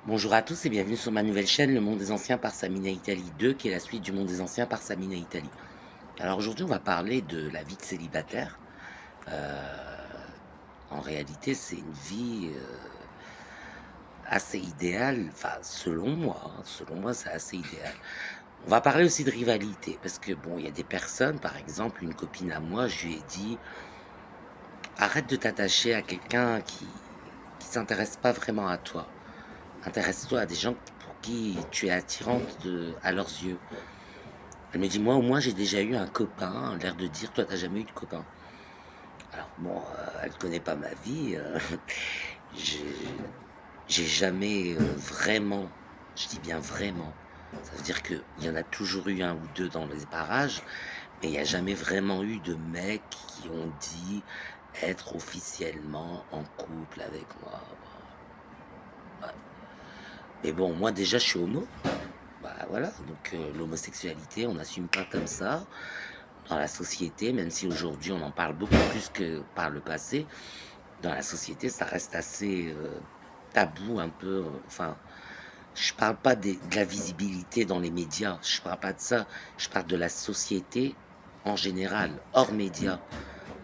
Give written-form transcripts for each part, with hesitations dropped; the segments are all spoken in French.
Bonjour à tous et bienvenue sur ma nouvelle chaîne Le Monde des Anciens par Samina Italie 2, qui est la suite du Monde des Anciens par Samina Italie. Alors aujourd'hui, on va parler de la vie de célibataire. En réalité, c'est une vie assez idéale, enfin selon moi, c'est assez idéal. On va parler aussi de rivalité, parce que bon, il y a des personnes, par exemple, une copine à moi, je lui ai dit, arrête de t'attacher à quelqu'un qui s'intéresse pas vraiment à toi. Intéresse-toi à des gens pour qui tu es attirante à leurs yeux. Elle me dit: «Moi, au moins, j'ai déjà eu un copain», l'air de dire: «Toi, tu as jamais eu de copain». Alors bon, elle connaît pas ma vie, j'ai j'ai jamais, vraiment, je dis bien vraiment, ça veut dire qu'il y en a toujours eu un ou 2 dans les parages, mais il y a jamais vraiment eu de mecs qui ont dit être officiellement en couple avec moi. Bah, ouais. Mais bon, moi, déjà, je suis homo. Bah, voilà, donc l'homosexualité, on n'assume pas comme ça dans la société, même si aujourd'hui on en parle beaucoup plus que par le passé. Dans la société, ça reste assez, tabou un peu, enfin, je parle pas de la visibilité dans les médias, je parle pas de ça, je parle de la société en général, hors médias.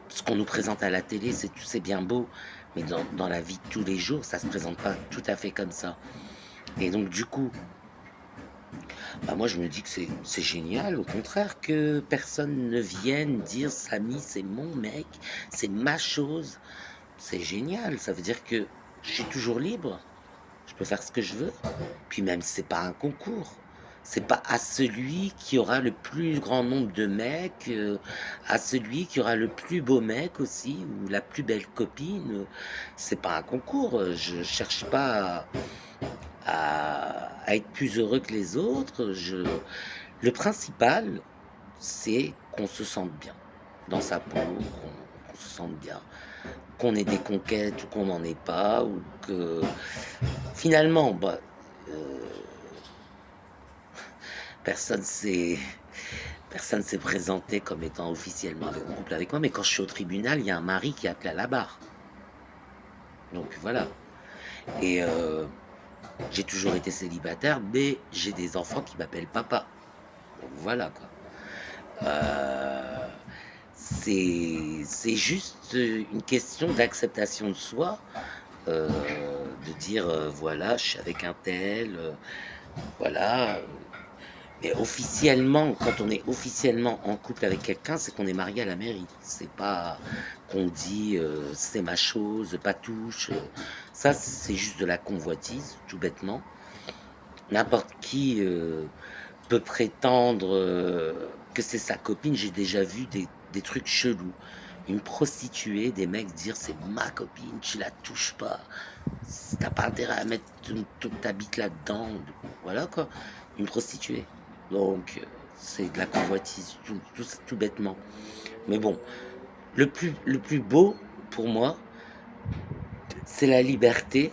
Ce qu'on nous présente à la télé, c'est bien beau, mais dans la vie de tous les jours, ça se présente pas tout à fait comme ça et donc du coup, bah, moi, je me dis que c'est génial, au contraire, que personne ne vienne dire: «Samy, c'est mon mec, c'est ma chose». C'est génial, ça veut dire que je suis toujours libre, je peux faire ce que je veux. Puis même, c'est pas un concours, c'est pas à celui qui aura le plus grand nombre de mecs, à celui qui aura le plus beau mec aussi ou la plus belle copine, c'est pas un concours, je cherche pas à être plus heureux que les autres. Le principal, c'est qu'on se sente bien dans sa peau, qu'on se sente bien, qu'on ait des conquêtes ou qu'on n'en ait pas, ou que finalement, bah, personne s'est personne s'est présenté comme étant officiellement en couple avec moi, mais quand je suis au tribunal, il y a un mari qui est appelé à la barre. Donc voilà. Et j'ai toujours été célibataire, mais j'ai des enfants qui m'appellent papa. Donc voilà quoi. Heu, c'est juste, une question d'acceptation de soi, de dire, voilà, je suis avec un tel, voilà, mais officiellement, quand on est officiellement en couple avec quelqu'un, c'est qu'on est marié à la mairie. C'est pas qu'on dit, «C'est ma chose, pas touche», ça, c'est juste de la convoitise, tout bêtement. N'importe qui, peut prétendre, que c'est sa copine. J'ai déjà vu des trucs chelous. Une prostituée, des mecs dire: «C'est ma copine, tu la touches pas. Tu pas intérêt à mettre toute ta bite là-dedans». Voilà quoi, une prostituée. Donc c'est de la convoitise, tout bêtement. Mais bon, le plus beau pour moi, c'est la liberté,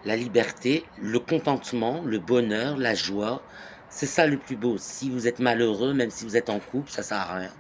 le contentement, le bonheur, la joie, c'est ça le plus beau. Si vous êtes malheureux, même si vous êtes en couple, ça sert à rien.